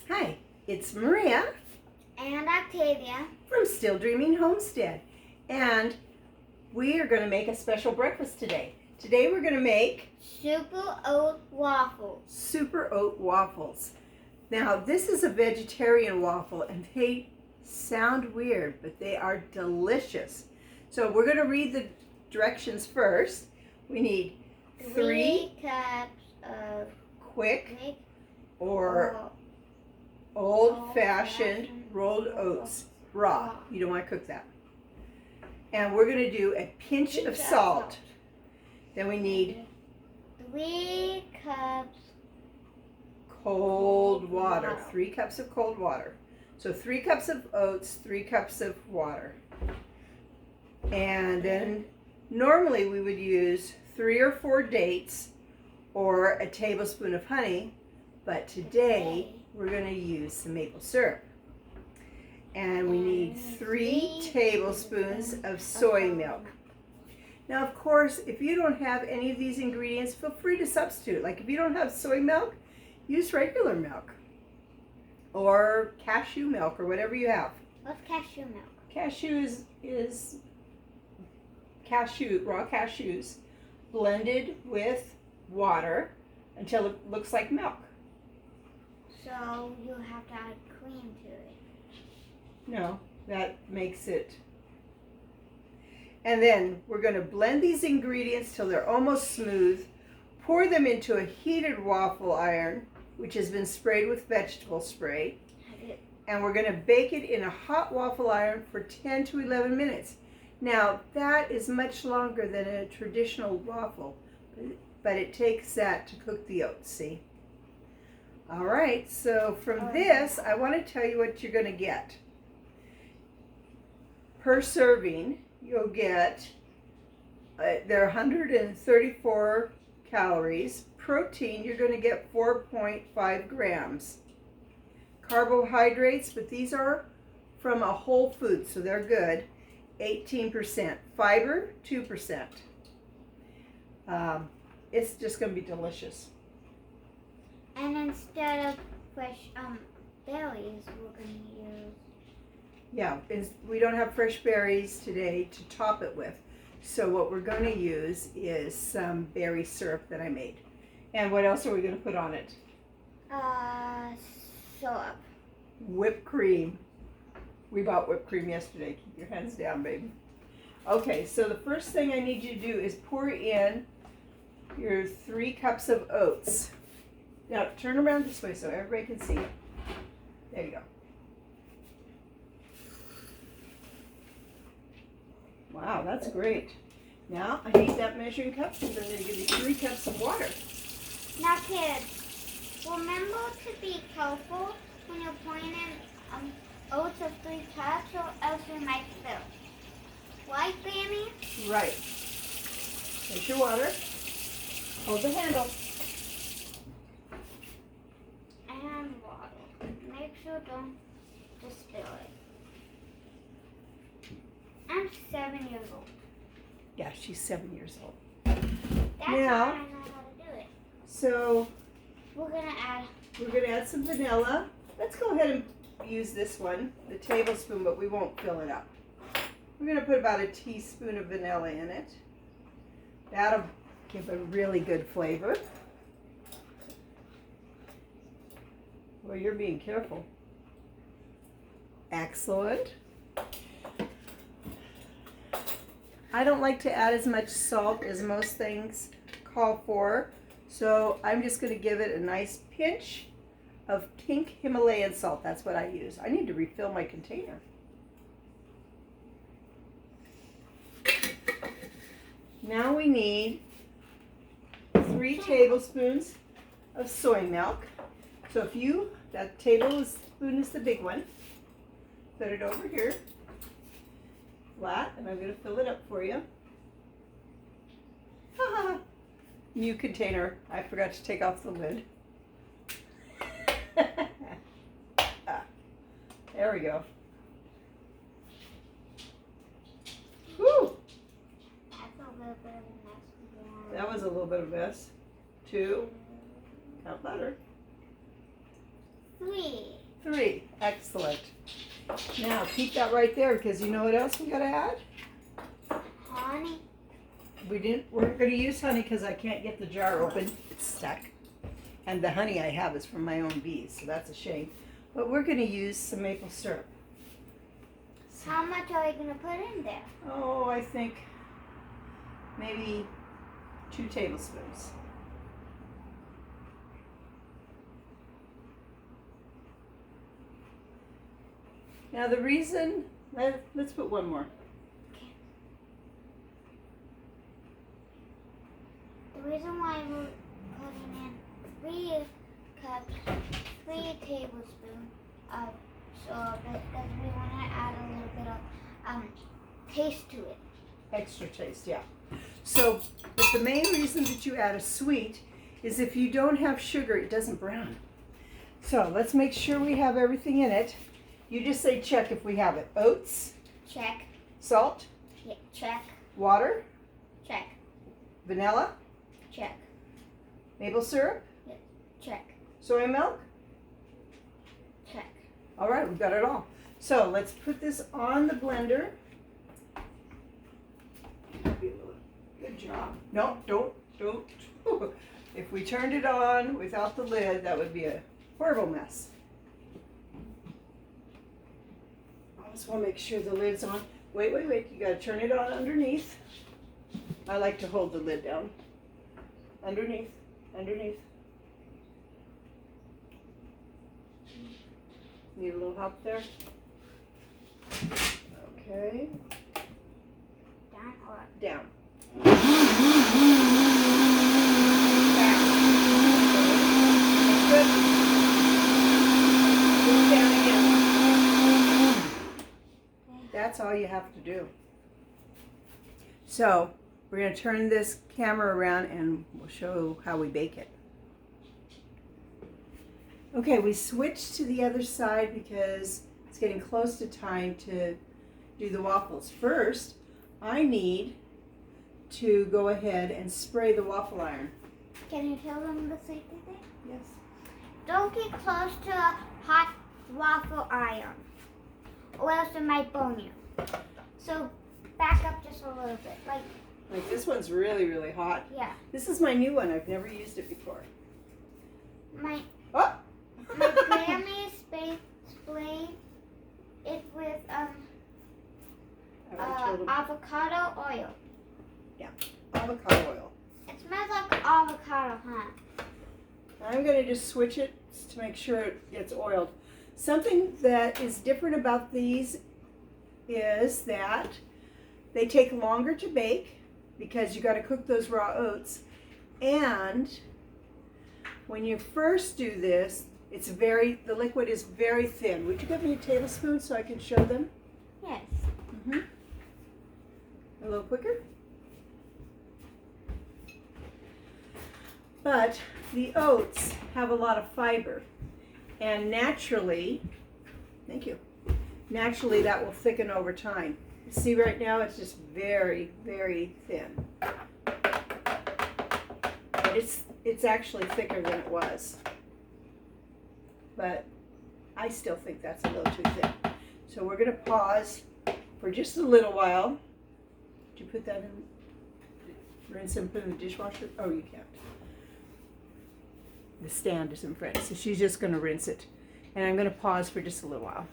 Hi, it's Maria And Octavia. from Still Dreaming Homestead, and we are going to make a special breakfast today. Today we're going to make Super oat waffles. super oat waffles. Now this is a vegetarian waffle and they sound weird, but they are delicious. So we're going to read the directions first. We need 3 cups of quick quick or old-fashioned rolled oats, raw. You don't want to cook that. And we're going to do a pinch of salt. Then we need 3 cups cold water. 3 cups of cold water. So 3 cups of oats, 3 cups of water. And then normally we would use 3 or 4 dates or a tablespoon of honey, but today we're going to use some maple syrup. And we need 3 tablespoons of soy milk. Now, of course, if you don't have any of these ingredients, feel free to substitute. Like if you don't have soy milk, use regular milk or cashew milk or whatever you have. What's cashew milk? Cashew is raw cashews blended with water until it looks like milk. So you have to add cream to it. No, that makes it. And then we're going to blend these ingredients till they're almost smooth. Pour them into a heated waffle iron, which has been sprayed with vegetable spray. And we're going to bake it in a hot waffle iron for 10 to 11 minutes. Now, that is much longer than a traditional waffle, but it takes that to cook the oats, see? All right, so from this, I want to tell you what you're going to get. Per serving, you'll get, they're 134 calories. Protein, you're going to get 4.5 grams. Carbohydrates, but these are from a whole food, so they're good, 18%. Fiber, 2%. It's just going to be delicious. And instead of fresh berries, we're going to use... Yeah, we don't have fresh berries today to top it with. So what we're going to use is some berry syrup that I made. And what else are we going to put on it? Syrup. Whipped cream. We bought whipped cream yesterday. Keep your hands down, baby. Okay, so the first thing I need you to do is pour in your 3 cups of oats. Now turn around this way so everybody can see it. There you go. Wow, that's great. Now I need that measuring cup because I'm going to give you 3 cups of water. Now kids, remember to be careful when you're pouring in oats of 3 cups or else you might spill. Right, Granny? Right. There's your water. Hold the handle. And water. Make sure don't just spill it. I'm 7 years old. Yeah, she's 7 years old. That's Now- why I know how to do it. So We're gonna add some vanilla. Let's go ahead and use this one, the tablespoon, but we won't fill it up. We're going to put about a teaspoon of vanilla in it. That'll give a really good flavor. Well, you're being careful. Excellent. I don't like to add as much salt as most things call for, so I'm just going to give it a nice pinch of pink Himalayan salt. That's what I use. I need to refill my container. Now we need 3 tablespoons of soy milk. So if that tablespoon is the big one, put it over here, flat, and I'm going to fill it up for you. New container. I forgot to take off the lid. There we go. Woo! That was a little bit of a mess. 2, count louder. 3. 3. Excellent. Now keep that right there because you know what else we gotta add? Honey. We're gonna use honey because I can't get the jar open. It's stuck. And the honey I have is from my own bees, so that's a shame. But we're gonna use some maple syrup. How much are we gonna put in there? Oh, I think maybe 2 tablespoons. Now the reason, let's put 1 more. The reason why we're putting in 3 cups, 3 tablespoons of syrup is because we want to add a little bit of taste to it. Extra taste, yeah. So, but the main reason that you add a sweet is if you don't have sugar, it doesn't brown. So let's make sure we have everything in it. You just say check if we have it. Oats. Check. Salt. Yeah, check. Water. Check. Vanilla. Check. Maple syrup. Check. Soy milk. Check. All right, we've got it all. So let's put this on the blender. Good job. No, don't. If we turned it on without the lid, that would be a horrible mess. I just want to make sure the lid's on. Wait. You got to turn it on underneath. I like to hold the lid down. Underneath. Need a little help there? Okay. Down or Down. Good. Move down again. That's all you have to do. So we're going to turn this camera around and we'll show how we bake it. Okay, we switched to the other side because it's getting close to time to do the waffles. First, I need to go ahead and spray the waffle iron. Can you tell them the safety thing? Yes. Don't get close to a hot waffle iron, or else it might burn you. So back up just a little bit, Like this one's really, really hot. Yeah. This is my new one. I've never used it before. My Oh! Grammy spray it with avocado oil. Avocado oil. It smells like avocado, huh? I'm going to just switch it to make sure it gets oiled. Something that is different about these is that they take longer to bake because you got to cook those raw oats. And when you first do this, the liquid is very thin. Would you give me a tablespoon so I can show them? Yes. A little quicker. But the oats have a lot of fiber, and naturally that will thicken over time. See right now it's just very, very thin. But it's actually thicker than it was. But I still think that's a little too thin. So we're going to pause for just a little while. Did you put that in? Rinse and put in the dishwasher? Oh, you can't. The stand is in front, so she's just going to rinse it. And I'm going to pause for just a little while.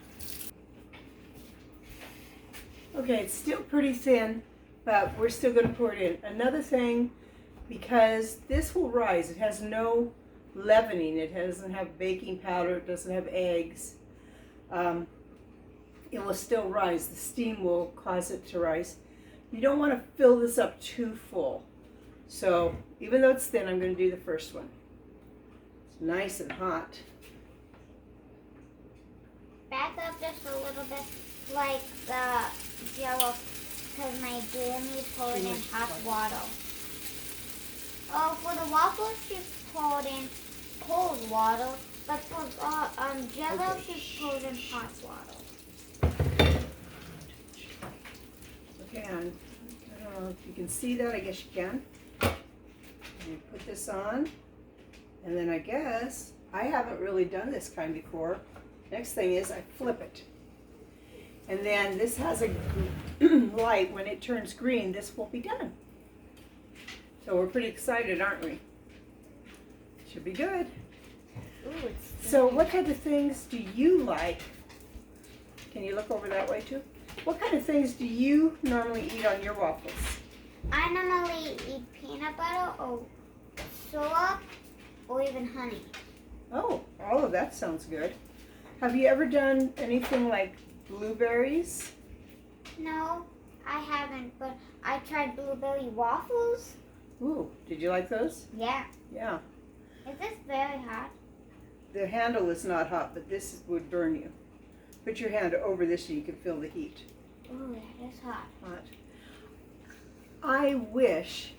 Okay, it's still pretty thin, but we're still going to pour it in. Another thing, because this will rise, it has no leavening, it doesn't have baking powder, it doesn't have eggs. It will still rise. The steam will cause it to rise. You don't want to fill this up too full. So even though it's thin, I'm going to do the first one. It's nice and hot. Back up just a little bit, like the yellow, because my Grammy poured in hot water. Oh, for the waffles, she poured in cold water, but for Jello, she poured in hot water. Okay, I don't know if you can see that. I guess you can. You put this on, and then I guess I haven't really done this kind before. Next thing is I flip it. And then this has a light. When it turns green, this will be done. So we're pretty excited, aren't we? Should be good. Ooh, it's So what kind of things do you like? Can you look over that way too? What kind of things do you normally eat on your waffles? I normally eat peanut butter or syrup or even honey. Oh, all of that sounds good. Have you ever done anything like blueberries? No, I haven't, but I tried blueberry waffles. Ooh, did you like those? Yeah. Yeah. Is this very hot? The handle is not hot, but this would burn you. Put your hand over this so you can feel the heat. Ooh, that is hot. Hot. I wish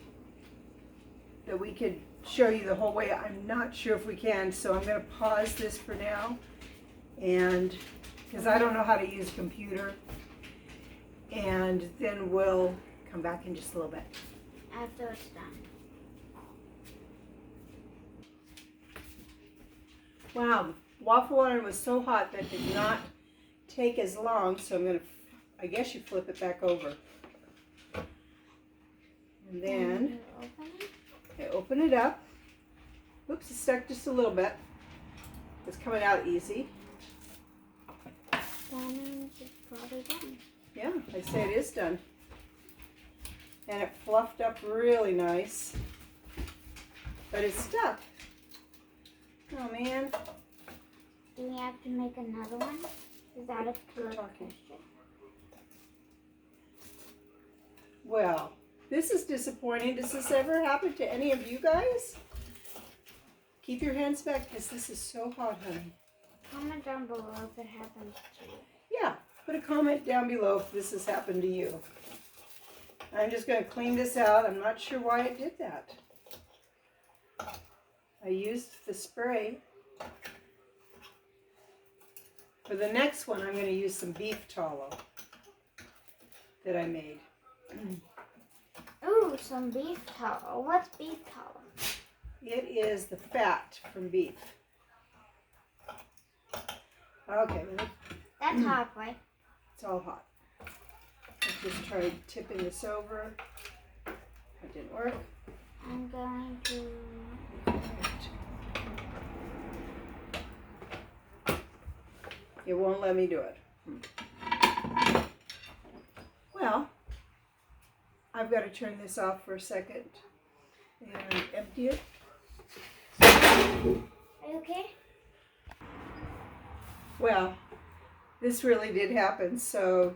that we could show you the whole way. I'm not sure if we can, so I'm going to pause this for now. And because I don't know how to use a computer. And then we'll come back in just a little bit. After it's done. Wow, the waffle iron was so hot that did not take as long, so I'm going to, I guess you flip it back over. And then I open it up. Oops, it stuck just a little bit. It's coming out easy. Then it's probably done. Yeah, I say it is done. And it fluffed up really nice. But it's stuck. Oh man. Do we have to make another one? Is that a We're good talking. question? Well, this is disappointing. Does this ever happen to any of you guys? Keep your hands back because this is so hot, honey. Comment down below if it happens to you. Yeah, put a comment down below if this has happened to you. I'm just going to clean this out. I'm not sure why it did that. I used the spray. For the next one, I'm going to use some beef tallow that I made. Ooh, some beef tallow. What's beef tallow? It is the fat from beef. Okay, That's hot, right? it's all hot. I just tried tipping this over. That didn't work. I'm going to... It won't let me do it. Well, I've got to turn this off for a second and empty it. Are you okay? Well, this really did happen, so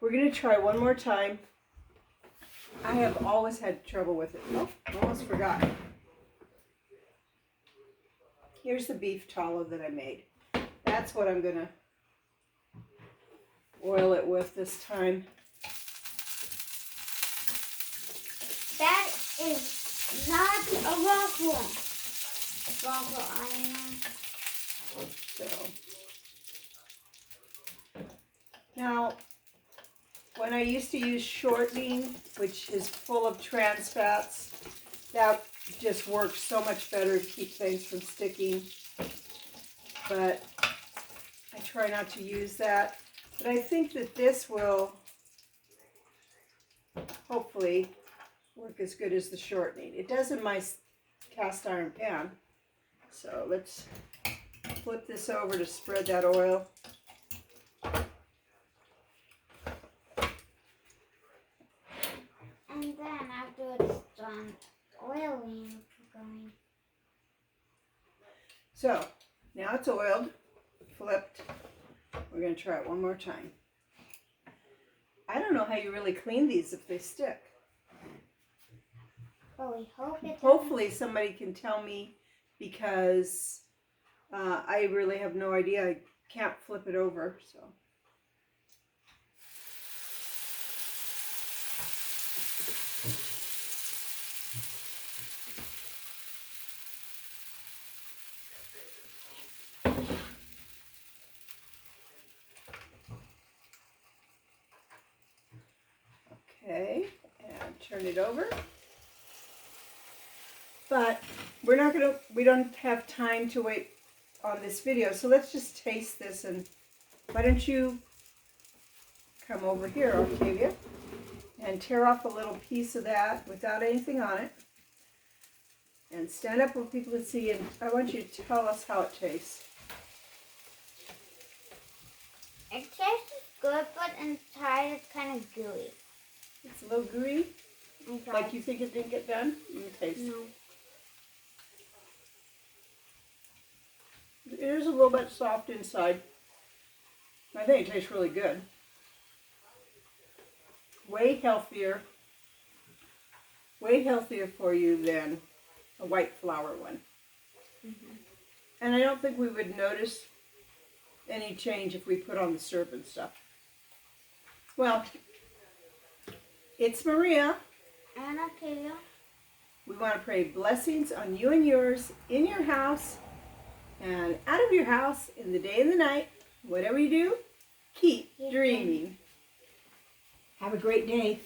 we're going to try one more time. I have always had trouble with it. Oh, almost forgot. Here's the beef tallow that I made. That's what I'm going to oil it with this time. That is not a waffle. Waffle iron. So, now, when I used to use shortening, which is full of trans fats, that just works so much better to keep things from sticking. But I try not to use that. But I think that this will hopefully work as good as the shortening. It does in my cast iron pan. So let's flip this over to spread that oil. And then after it's done oiling, we're going... So now it's oiled, flipped. We're going to try it one more time. I don't know how you really clean these if they stick. But we hope it Hopefully somebody can tell me because I really have no idea. I can't flip it over, so. Okay, and turn it over. But we don't have time to wait on this video. So let's just taste this, and why don't you come over here, Octavia, and tear off a little piece of that without anything on it. And stand up where people can see, and I want you to tell us how it tastes. It tastes good, but inside it's kind of gooey. It's a little gooey, Inside. like you think it didn't get done. You can taste. No. It is a little bit soft inside. I think it tastes really good. Way healthier for you than a white flour one. Mm-hmm. And I don't think we would notice any change if we put on the syrup and stuff. Well, it's Maria. And Octavia. We want to pray blessings on you and yours in your house and out of your house in the day and the night. Whatever you do, keep dreaming. Have a great day.